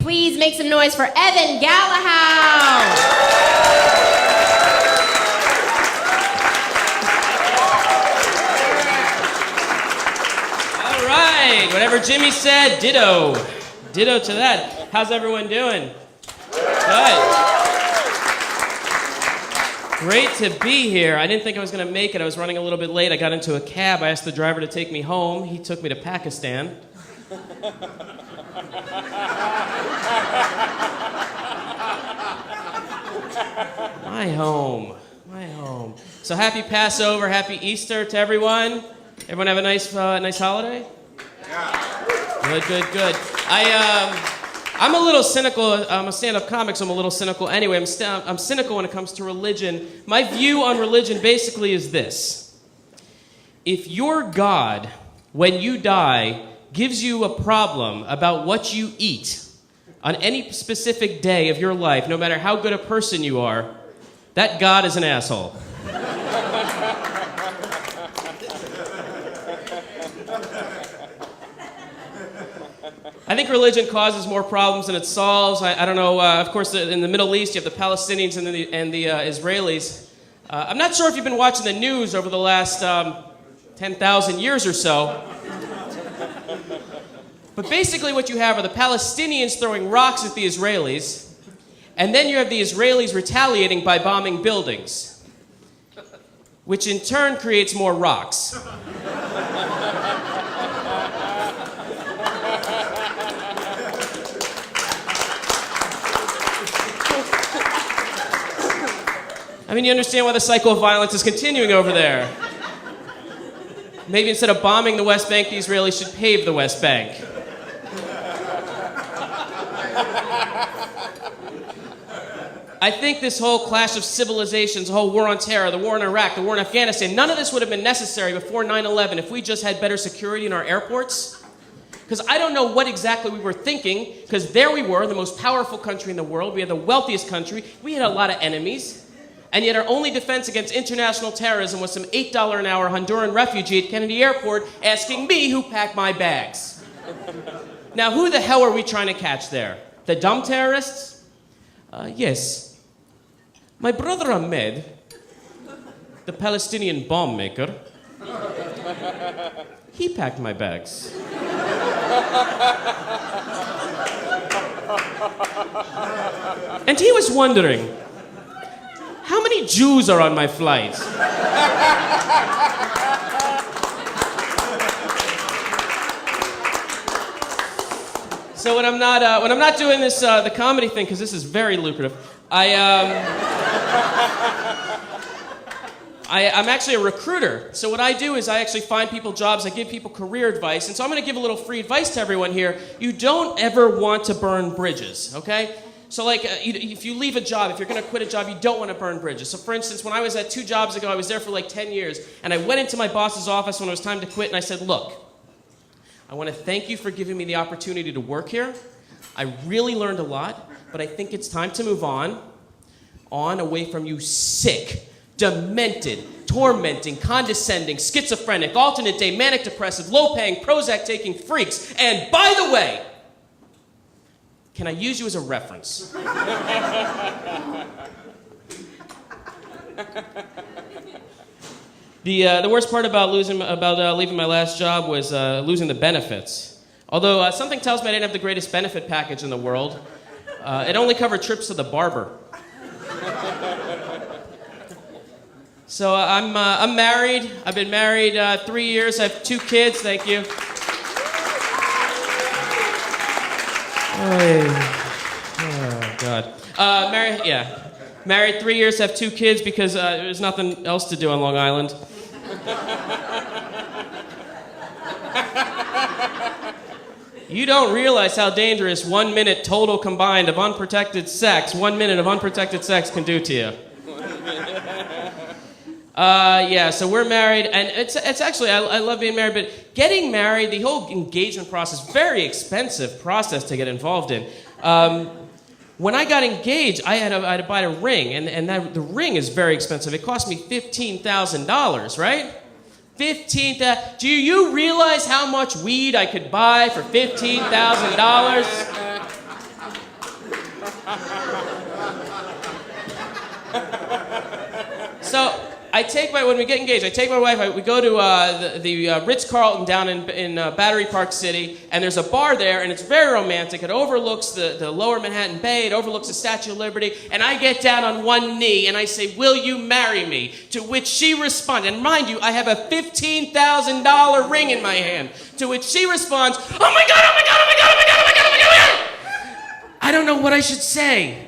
please make some noise for Evan Gallahou. All right, whatever Jimmy said, ditto. Ditto to that. How's everyone doing? Good. Great to be here. I didn't think I was going to make it. I was running a little bit late. I got into a cab. I asked the driver to take me home. He took me to Pakistan. My home. My home. So happy Passover, happy Easter to everyone. Everyone have a nice holiday? Yeah. Good. I'm a little cynical. I'm a stand-up comic, so I'm a little cynical anyway. I'm cynical when it comes to religion. My view on religion basically is this. If your God, when you die, gives you a problem about what you eat on any specific day of your life, no matter how good a person you are, that God is an asshole. I think religion causes more problems than it solves. I don't know. Of course, in the Middle East, you have the Palestinians and the Israelis. I'm not sure if you've been watching the news over the last 10,000 years or so. But basically what you have are the Palestinians throwing rocks at the Israelis, and then you have the Israelis retaliating by bombing buildings, which in turn creates more rocks. I mean, you understand why the cycle of violence is continuing over there. Maybe instead of bombing the West Bank, the Israelis should pave the West Bank. I think this whole clash of civilizations, the whole war on terror, the war in Iraq, the war in Afghanistan, none of this would have been necessary before 9/11 if we just had better security in our airports. Because I don't know what exactly we were thinking, because there we were, the most powerful country in the world. We had the wealthiest country. We had a lot of enemies. And yet our only defense against international terrorism was some $8 an hour Honduran refugee at Kennedy Airport asking me who packed my bags. Now, who the hell are we trying to catch there? The dumb terrorists? Yes. My brother Ahmed, the Palestinian bomb maker, he packed my bags. And he was wondering, how many Jews are on my flight? So when I'm not doing this the comedy thing, because this is very lucrative, I'm actually a recruiter. So what I do is I actually find people jobs. I give people career advice, and so I'm going to give a little free advice to everyone here. You don't ever want to burn bridges, okay? So like, if you leave a job, if you're going to quit a job, you don't want to burn bridges. So for instance, when I was at 2 jobs ago, I was there for like 10 years, and I went into my boss's office when it was time to quit, and I said, look, I want to thank you for giving me the opportunity to work here. I really learned a lot, but I think it's time to move on away from you sick, demented, tormenting, condescending, schizophrenic, alternate day, manic depressive, low-paying, Prozac-taking freaks. And by the way, can I use you as a reference? The worst part about leaving my last job was losing the benefits. Although something tells me I didn't have the greatest benefit package in the world. It only covered trips to the barber. So I'm married. I've been married 3 years. I have 2 kids. Thank you. Oh, God. Married 3 years, have 2 kids because there's nothing else to do on Long Island. You don't realize how dangerous 1 minute total combined of unprotected sex, 1 minute of unprotected sex can do to you. So we're married, and it's actually, I love being married, but getting married, the whole engagement process, very expensive process to get involved in. When I got engaged, I had to buy a ring, and the ring is very expensive. It cost me $15,000, right? $15,000. Do you realize how much weed I could buy for $15,000? So when we get engaged, I take my wife, we go to the Ritz-Carlton down in Battery Park City, and there's a bar there, and it's very romantic. It overlooks the lower Manhattan Bay, it overlooks the Statue of Liberty, and I get down on one knee, and I say, "Will you marry me?" To which she responds, and mind you, I have a $15,000 ring in my hand, to which she responds, "Oh my God, oh my God, oh my God, oh my God, oh my God, oh my God, oh my God." I don't know what I should say.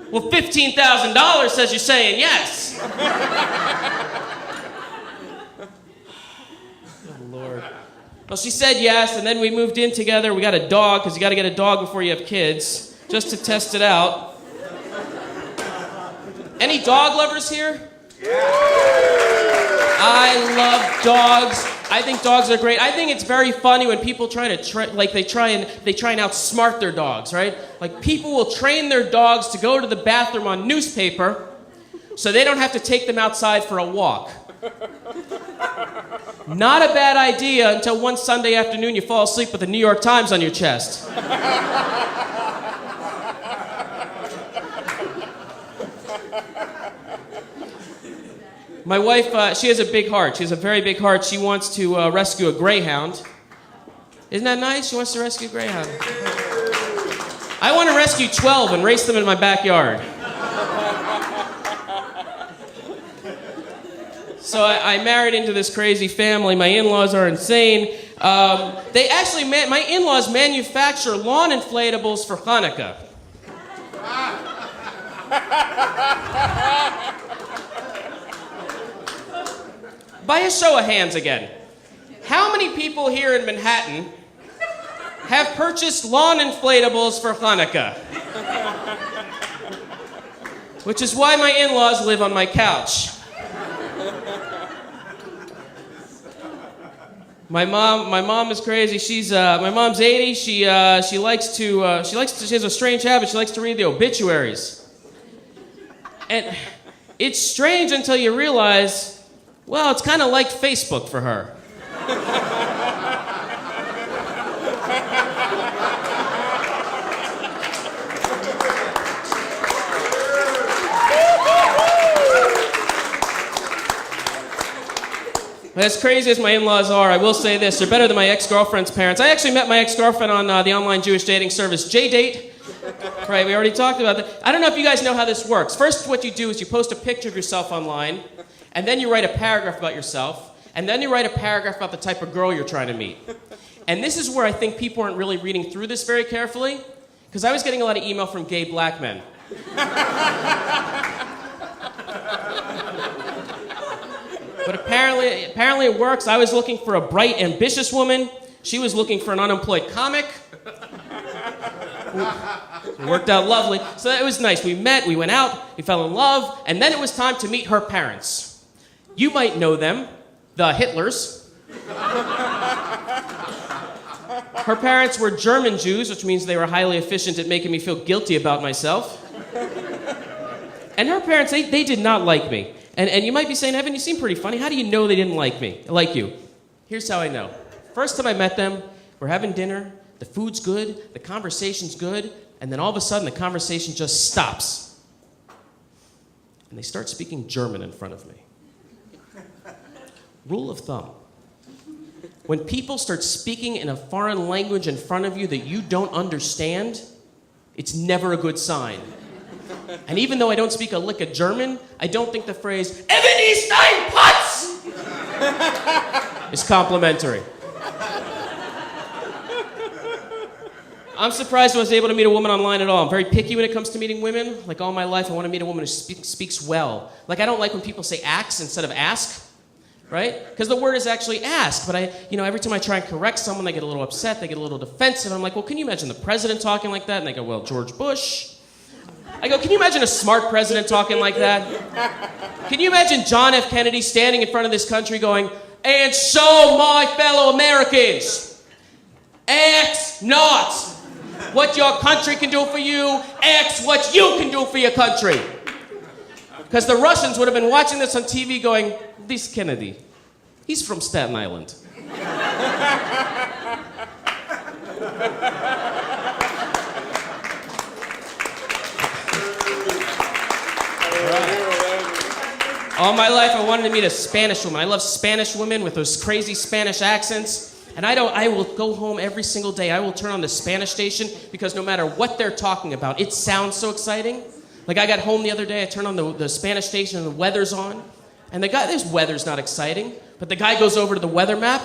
Well, $15,000 says you're saying yes. Oh, Lord. Well, she said yes, and then we moved in together. We got a dog, because you got to get a dog before you have kids, just to test it out. Any dog lovers here? I love dogs. I think dogs are great. I think it's very funny when people try and outsmart their dogs, right? Like, people will train their dogs to go to the bathroom on newspaper so they don't have to take them outside for a walk. Not a bad idea until one Sunday afternoon you fall asleep with the New York Times on your chest. My wife, she has a big heart. She has a very big heart. She wants to rescue a greyhound. Isn't that nice? She wants to rescue a greyhound. I want to rescue 12 and race them in my backyard. So I married into this crazy family. My in-laws are insane. My in-laws manufacture lawn inflatables for Hanukkah. By a show of hands again, how many people here in Manhattan have purchased lawn inflatables for Hanukkah? Which is why my in-laws live on my couch. My mom is crazy. My mom's 80. She has a strange habit. She likes to read the obituaries. And it's strange until you realize, well, it's kind of like Facebook for her. As crazy as my in-laws are, I will say this, they're better than my ex-girlfriend's parents. I actually met my ex-girlfriend on the online Jewish dating service JDate. Right, we already talked about that. I don't know if you guys know how this works. First, what you do is you post a picture of yourself online, and then you write a paragraph about yourself, and then you write a paragraph about the type of girl you're trying to meet. And this is where I think people aren't really reading through this very carefully, because I was getting a lot of email from gay black men. But apparently it works. I was looking for a bright, ambitious woman. She was looking for an unemployed comic. It worked out lovely. So it was nice. We met, we went out, we fell in love, and then it was time to meet her parents. You might know them, the Hitlers. Her parents were German Jews, which means they were highly efficient at making me feel guilty about myself. And her parents, they did not like me. And you might be saying, Evan, you seem pretty funny. How do you know they didn't like you? Here's how I know. First time I met them, we're having dinner, the food's good, the conversation's good, and then all of a sudden the conversation just stops. And they start speaking German in front of me. Rule of thumb. When people start speaking in a foreign language in front of you that you don't understand, it's never a good sign. And even though I don't speak a lick of German, I don't think the phrase, Evan ist ein Putz, is complimentary. I'm surprised I was able to meet a woman online at all. I'm very picky when it comes to meeting women. Like all my life, I want to meet a woman who speaks well. Like I don't like when people say ax instead of ask, right? Because the word is actually ask, but every time I try and correct someone, they get a little upset, they get a little defensive. I'm like, well, can you imagine the president talking like that? And they go, well, George Bush. I go, can you imagine a smart president talking like that? Can you imagine John F. Kennedy standing in front of this country going, and so my fellow Americans, ask not what your country can do for you, ask what you can do for your country. Because the Russians would have been watching this on TV going, this Kennedy, he's from Staten Island. All my life, I wanted to meet a Spanish woman. I love Spanish women with those crazy Spanish accents. And I will go home every single day. I will turn on the Spanish station because no matter what they're talking about, it sounds so exciting. Like I got home the other day, I turned on the Spanish station and the weather's on. And this weather's not exciting, but the guy goes over to the weather map.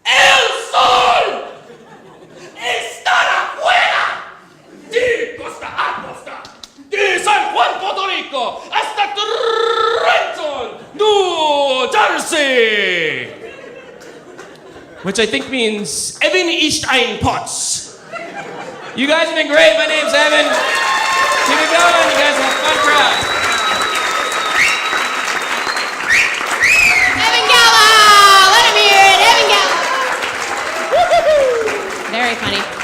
El sol está afuera de costa a costa, de San Juan, Puerto Rico, hasta Trenton, New Jersey. Which I think means Evan Eastine Potts. You guys have been great. My name's Evan. Keep it going. You guys have a fun crowd. Evan Gallahou! Let him hear it. Evan Gallahou! Very funny.